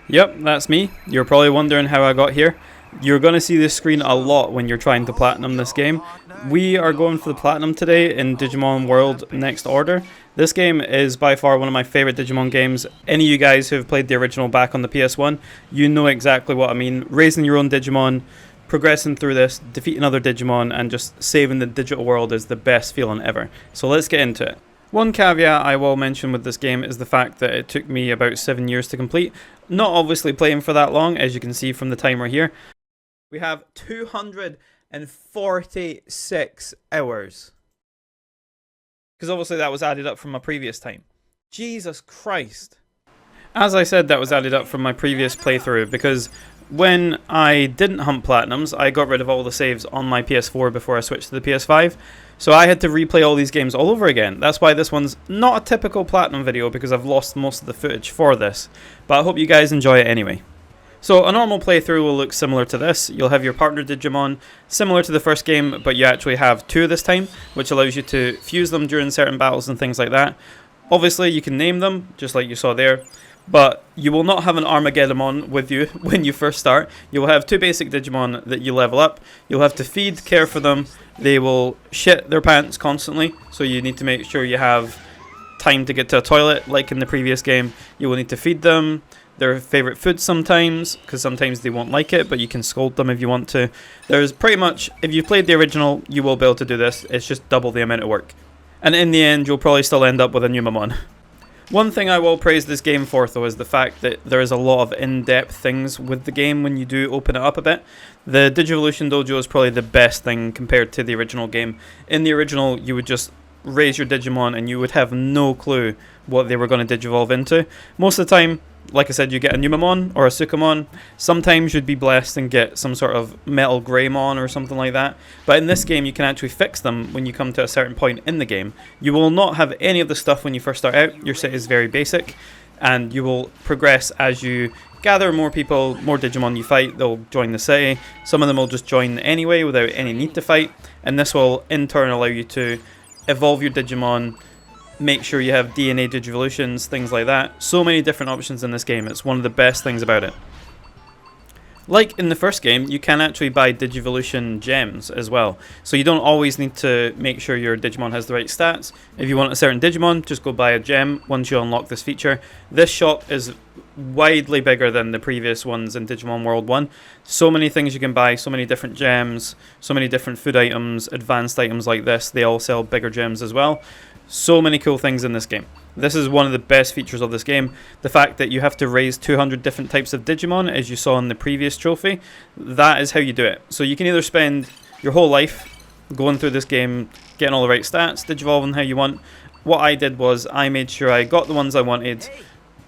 Yep, that's me. You're probably wondering how I got here. You're going to see this screen a lot when you're trying to platinum this game. We are going for the platinum today in Digimon World Next Order. This game is by far one of my favourite Digimon games. Any of you guys who have played the original back on the PS1, you know exactly what I mean. Raising your own Digimon, progressing through this, defeating other Digimon, and just saving the digital world is the best feeling ever. So let's get into it. One caveat I will mention with this game is the fact that it took me about 7 years to complete. Not obviously playing for that long, as you can see from the timer here. We have 246 hours. Because obviously that was added up from my previous time. Jesus Christ. As I said, that was added up from my previous playthrough, because when I didn't hunt platinums, I got rid of all the saves on my PS4 before I switched to the PS5. So I had to replay all these games all over again. That's why this one's not a typical platinum video, because I've lost most of the footage for this. But I hope you guys enjoy it anyway. So a normal playthrough will look similar to this. You'll have your partner Digimon, similar to the first game, but you actually have two this time, which allows you to fuse them during certain battles and things like that. Obviously you can name them, just like you saw there, but you will not have an Armageddon with you when you first start. You will have two basic Digimon that you level up. You'll have to feed, care for them. They will shit their pants constantly, so you need to make sure you have time to get to a toilet, like in the previous game. You will need to feed them their favourite food sometimes, because sometimes they won't like it, but you can scold them if you want to. There's pretty much, if you've played the original, you will be able to do this. It's just double the amount of work. And in the end, you'll probably still end up with a new Mamon. One thing I will praise this game for, though, is the fact that there is a lot of in-depth things with the game when you do open it up a bit. The Digivolution Dojo is probably the best thing compared to the original game. In the original, you would just raise your Digimon and you would have no clue what they were going to digivolve into. Most of the time, like I said, you get a Numamon or a Sukamon. Sometimes you'd be blessed and get some sort of Metal Greymon or something like that. But in this game, you can actually fix them when you come to a certain point in the game. You will not have any of the stuff when you first start out. Your set is very basic, and you will progress as you gather more people, more Digimon you fight. They'll join the city. Some of them will just join anyway without any need to fight. And this will in turn allow you to evolve your Digimon, make sure you have DNA Digivolutions, things like that. So many different options in this game. It's one of the best things about it. Like in the first game, you can actually buy Digivolution gems as well. So you don't always need to make sure your Digimon has the right stats. If you want a certain Digimon, just go buy a gem once you unlock this feature. This shop is widely bigger than the previous ones in Digimon World 1. So many things you can buy, so many different gems, so many different food items, advanced items like this. They all sell bigger gems as well. So many cool things in this game. This is one of the best features of this game. The fact that you have to raise 200 different types of Digimon, as you saw in the previous trophy, that is how you do it. So you can either spend your whole life going through this game, getting all the right stats, digivolving how you want. What I did was I made sure I got the ones I wanted,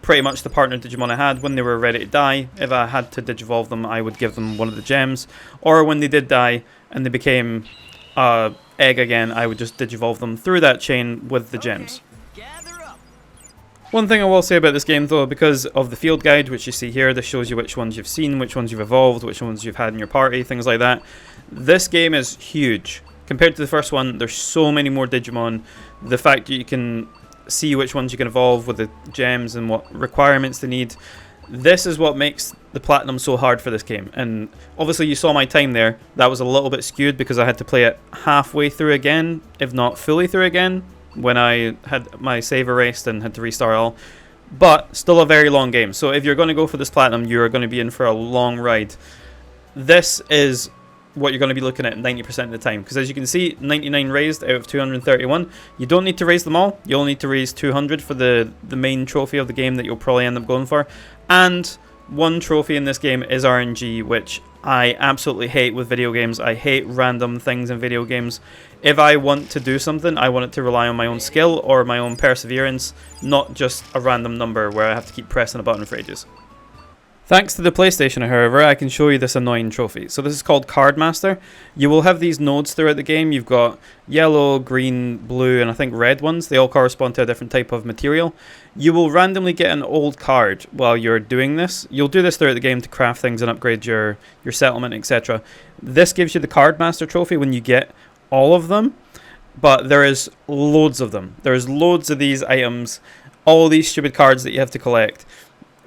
pretty much the partner Digimon I had. When they were ready to die, if I had to digivolve them, I would give them one of the gems. Or when they did die and they became egg again, I would just digivolve them through that chain with the gems. One thing I will say about this game, though, because of the field guide, which you see here, this shows you which ones you've seen, which ones you've evolved, which ones you've had in your party, things like that. This game is huge. Compared to the first one, there's so many more Digimon. The fact that you can see which ones you can evolve with the gems and what requirements they need, this is what makes the platinum so hard for this game. And obviously you saw my time there. That was a little bit skewed because I had to play it halfway through again, if not fully through again, when I had my save erased and had to restart all. But still a very long game. So if you're going to go for this platinum, you're going to be in for a long ride. This is what you're going to be looking at 90% of the time, because as you can see, 99 raised out of 231. You don't need to raise them all. You only need to raise 200 for the main trophy of the game that you'll probably end up going for. And one trophy in this game is RNG, which I absolutely hate with video games. I hate random things in video games. If I want to do something, I want it to rely on my own skill or my own perseverance, not just a random number where I have to keep pressing a button for ages. Thanks to the PlayStation, however, I can show you this annoying trophy. So this is called Card Master. You will have these nodes throughout the game. You've got yellow, green, blue, and I think red ones. They all correspond to a different type of material. You will randomly get an old card while you're doing this. You'll do this throughout the game to craft things and upgrade your settlement, etc. This gives you the Card Master trophy when you get all of them, but there is loads of them. There's loads of these items, all these stupid cards that you have to collect.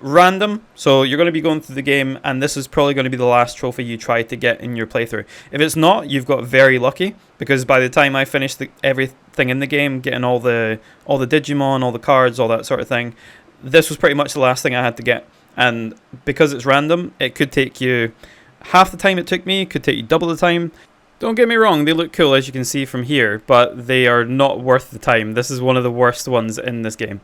random, so you're going to be going through the game, and this is probably going to be the last trophy you try to get in your playthrough. If it's not, you've got very lucky, because by the time I finished everything in the game, getting all the Digimon, all the cards, all that sort of thing, this was pretty much the last thing I had to get. And because it's random, it could take you half the time it took me, it could take you double the time. Don't get me wrong, they look cool as you can see from here, but they are not worth the time. This is one of the worst ones in this game.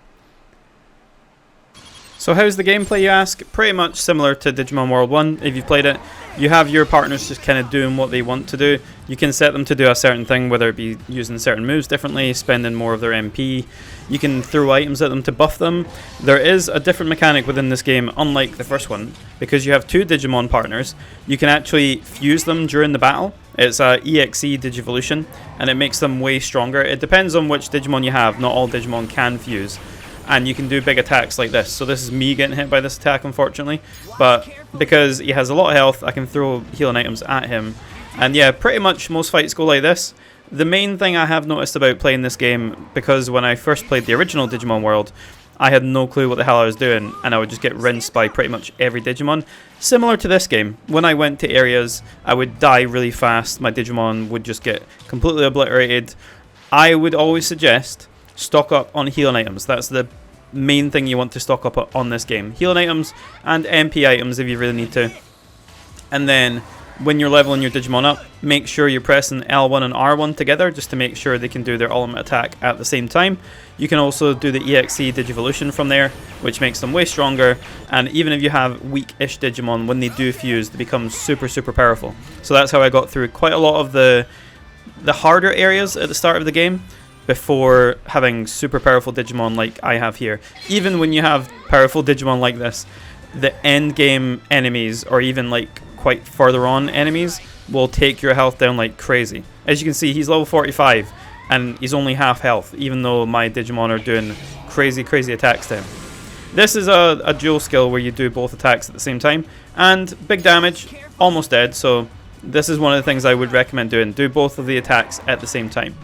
So how's the gameplay, you ask? Pretty much similar to Digimon World 1, if you've played it. You have your partners just kind of doing what they want to do. You can set them to do a certain thing, whether it be using certain moves differently, spending more of their MP. You can throw items at them to buff them. There is a different mechanic within this game, unlike the first one. Because you have two Digimon partners, you can actually fuse them during the battle. It's a EXE Digivolution, and it makes them way stronger. It depends on which Digimon you have. Not all Digimon can fuse. And you can do big attacks like this. So this is me getting hit by this attack, unfortunately. But because he has a lot of health, I can throw healing items at him. And yeah, pretty much most fights go like this. The main thing I have noticed about playing this game, because when I first played the original Digimon World, I had no clue what the hell I was doing, and I would just get rinsed by pretty much every Digimon. Similar to this game, when I went to areas, I would die really fast, my Digimon would just get completely obliterated. I would always suggest stock up on healing items. That's the main thing you want to stock up on this game. Healing items and MP items if you really need to. And then when you're leveling your Digimon up, make sure you're pressing L1 and R1 together just to make sure they can do their ultimate attack at the same time. You can also do the EXE Digivolution from there, which makes them way stronger. And even if you have weak-ish Digimon, when they do fuse, they become super, super powerful. So that's how I got through quite a lot of the harder areas at the start of the game, before having super powerful Digimon like I have here. Even when you have powerful Digimon like this, the end game enemies, or even like quite further on enemies, will take your health down like crazy. As you can see, he's level 45 and he's only half health, even though my Digimon are doing crazy attacks to him. This is a dual skill where you do both attacks at the same time, and big damage, almost dead, so this is one of the things I would recommend doing. Do both of the attacks at the same time.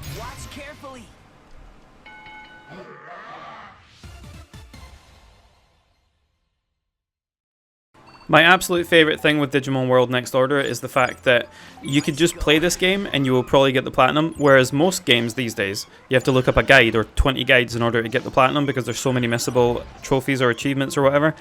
My absolute favourite thing with Digimon World Next Order is the fact that you could just play this game and you will probably get the platinum, whereas most games these days, you have to look up a guide or 20 guides in order to get the platinum because there's so many missable trophies or achievements or whatever.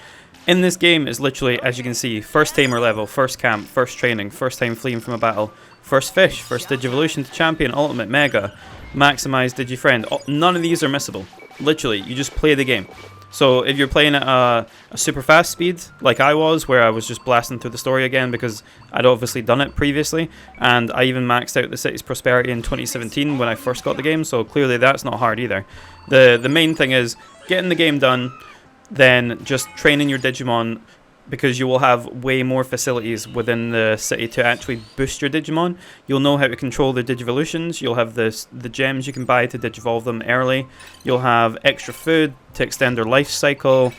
In this game, it's literally, as you can see, first tamer level, first camp, first training, first time fleeing from a battle, first fish, first Digivolution to champion, ultimate, mega, maximize Digifriend. None of these are missable. Literally, you just play the game. So if you're playing at a super fast speed, like I was, where I was just blasting through the story again because I'd obviously done it previously, and I even maxed out the city's prosperity in 2017 when I first got the game, so clearly that's not hard either. The main thing is getting the game done, then just training your Digimon, because you will have way more facilities within the city to actually boost your Digimon. You'll know how to control the Digivolutions, you'll have the gems you can buy to Digivolve them early, you'll have extra food to extend their life cycle,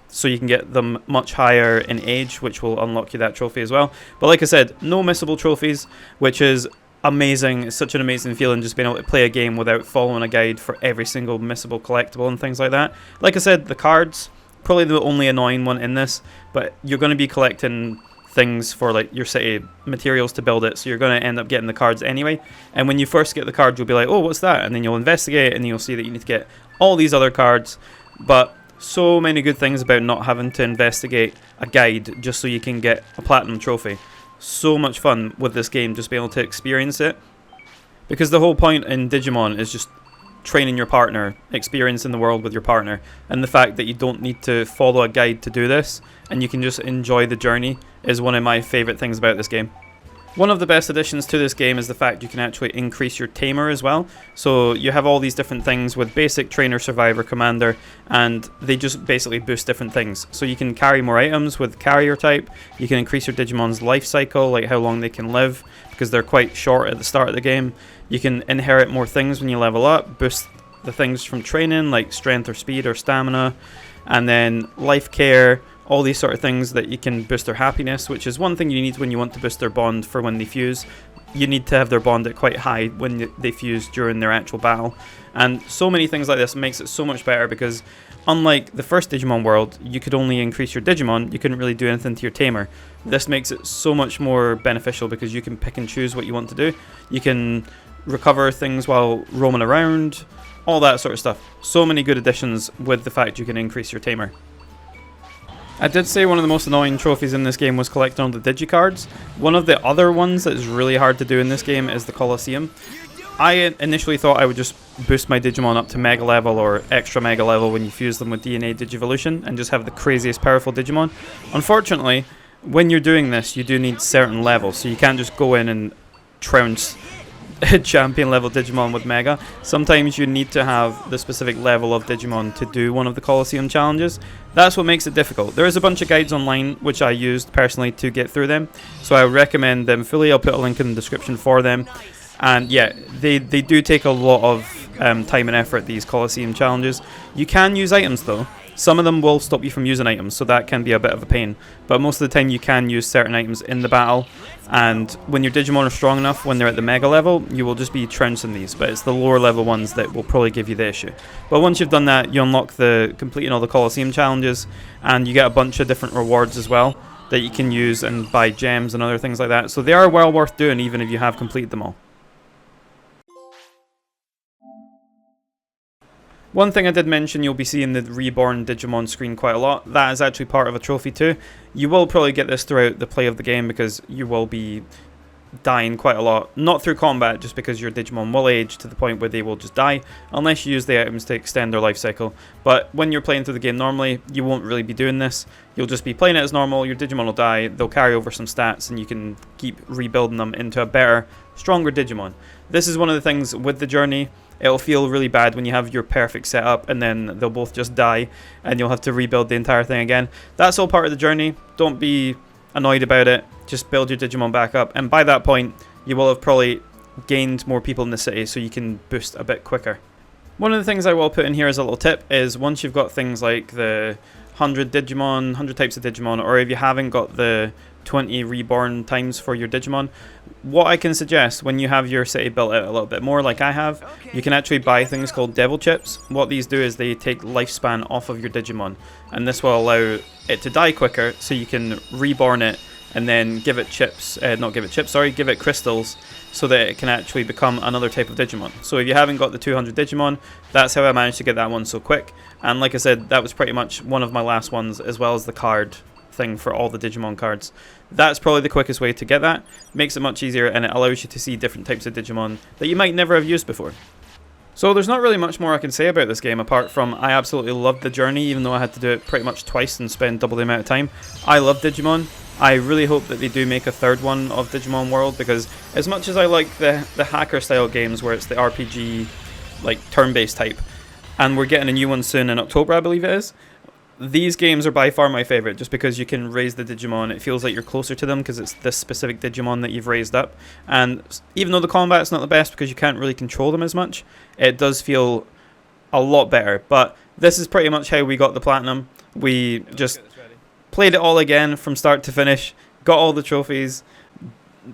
so you can get them much higher in age, which will unlock you that trophy as well. But like I said, no missable trophies, which is amazing. It's such an amazing feeling just being able to play a game without following a guide for every single missable collectible and things like that. Like I said, the cards, probably the only annoying one in this, but you're going to be collecting things for like your city materials to build it, so you're going to end up getting the cards anyway. And when you first get the cards, you'll be like, oh, what's that? And then you'll investigate and you'll see that you need to get all these other cards. But so many good things about not having to investigate a guide just so you can get a platinum trophy. So much fun with this game, just being able to experience it, because the whole point in Digimon is just training your partner, experiencing the world with your partner, and the fact that you don't need to follow a guide to do this and you can just enjoy the journey is one of my favourite things about this game. One of the best additions to this game is the fact you can actually increase your tamer as well. So you have all these different things with basic, trainer, survivor, commander, and they just basically boost different things. So you can carry more items with carrier type, you can increase your Digimon's life cycle, like how long they can live, because they're quite short at the start of the game. You can inherit more things when you level up, boost the things from training, like strength or speed or stamina, and then life care, all these sort of things that you can boost their happiness, which is one thing you need when you want to boost their bond for when they fuse. you need to have their bond at quite high when they fuse during their actual battle. And so many things like this makes it so much better, because unlike the first Digimon world, you could only increase your Digimon, you couldn't really do anything to your tamer. This makes it so much more beneficial because you can pick and choose what you want to do. You can recover things while roaming around, all that sort of stuff. So many good additions with the fact you can increase your tamer. I did say one of the most annoying trophies in this game was collecting all the digicards. One of the other ones that is really hard to do in this game is the Colosseum. I initially thought I would just boost my Digimon up to Mega Level or Extra Mega Level when you fuse them with DNA Digivolution and just have the craziest powerful Digimon. Unfortunately, when you're doing this, you do need certain levels, so you can't just go in and trounce champion level Digimon with Mega. Sometimes you need to have the specific level of Digimon to do one of the Colosseum challenges. That's what makes it difficult. There is a bunch of guides online which I used personally to get through them, so I recommend them fully. I'll put a link in the description for them. And yeah, they do take a lot of time and effort, these Colosseum challenges. You can use items though. Some of them will stop you from using items, so that can be a bit of a pain. But most of the time you can use certain items in the battle. And when your Digimon are strong enough, when they're at the Mega level, you will just be trouncing these. But it's the lower level ones that will probably give you the issue. But once you've done that, you unlock the completing all the Colosseum challenges. And you get a bunch of different rewards as well that you can use and buy gems and other things like that. So they are well worth doing even if you have completed them all. One thing I did mention, you'll be seeing the reborn Digimon screen quite a lot. That is actually part of a trophy too. You will probably get this throughout the play of the game because you will be dying quite a lot. Not through combat, just because your Digimon will age to the point where they will just die, unless you use the items to extend their life cycle. But when you're playing through the game normally, you won't really be doing this. You'll just be playing it as normal, your Digimon will die, they'll carry over some stats, and you can keep rebuilding them into a better, stronger Digimon. This is one of the things with the journey. It'll feel really bad when you have your perfect setup and then they'll both just die and you'll have to rebuild the entire thing again. That's all part of the journey. Don't be annoyed about it. Just build your Digimon back up, and by that point you will have probably gained more people in the city, so you can boost a bit quicker. One of the things I will put in here as a little tip is once you've got things like the 100 Digimon, 100 types of Digimon, or if you haven't got the 20 reborn times for your Digimon, what I can suggest when you have your city built out a little bit more like I have, you can actually buy things called devil chips. What these do is they take lifespan off of your Digimon, and this will allow it to die quicker, so you can reborn it and then give it chips, give it crystals, so that it can actually become another type of Digimon. So if you haven't got the 200 Digimon, that's how I managed to get that one so quick. And like I said, that was pretty much one of my last ones, as well as the card thing for all the Digimon cards. That's probably the quickest way to get that. Makes it much easier, and it allows you to see different types of Digimon that you might never have used before. So there's not really much more I can say about this game apart from I absolutely loved the journey, even though I had to do it pretty much twice and spend double the amount of time. I love Digimon. I really hope that they do make a third one of Digimon World, because as much as I like the hacker style games where it's the RPG like turn-based type, and we're getting a new one soon in October I believe it is, these games are by far my favourite, just because you can raise the Digimon. It feels like you're closer to them because it's this specific Digimon that you've raised up. And even though the combat's not the best because you can't really control them as much, it does feel a lot better. But this is pretty much how we got the Platinum. We just played it all again from start to finish, got all the trophies,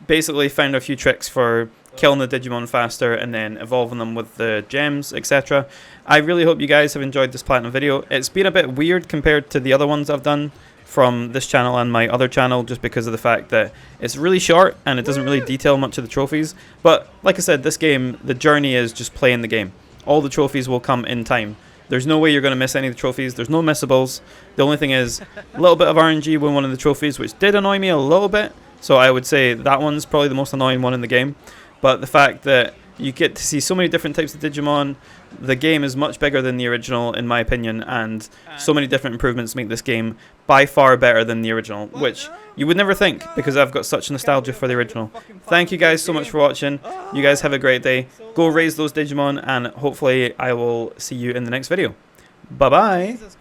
basically found a few tricks for killing the Digimon faster and then evolving them with the gems, etc. I really hope you guys have enjoyed this Platinum video. It's been a bit weird compared to the other ones I've done from this channel and my other channel, just because of the fact that it's really short and it doesn't really detail much of the trophies. But like I said, this game, the journey is just playing the game. All the trophies will come in time. There's no way you're going to miss any of the trophies. There's no missables. The only thing is a little bit of RNG with one of the trophies, which did annoy me a little bit. So I would say that one's probably the most annoying one in the game. But the fact that you get to see so many different types of Digimon, the game is much bigger than the original in my opinion, and so many different improvements make this game by far better than the original, which you would never think because I've got such nostalgia for the original. Thank you guys so much for watching. You guys have a great day. Go raise those Digimon, and hopefully I will see you in the next video. Bye bye.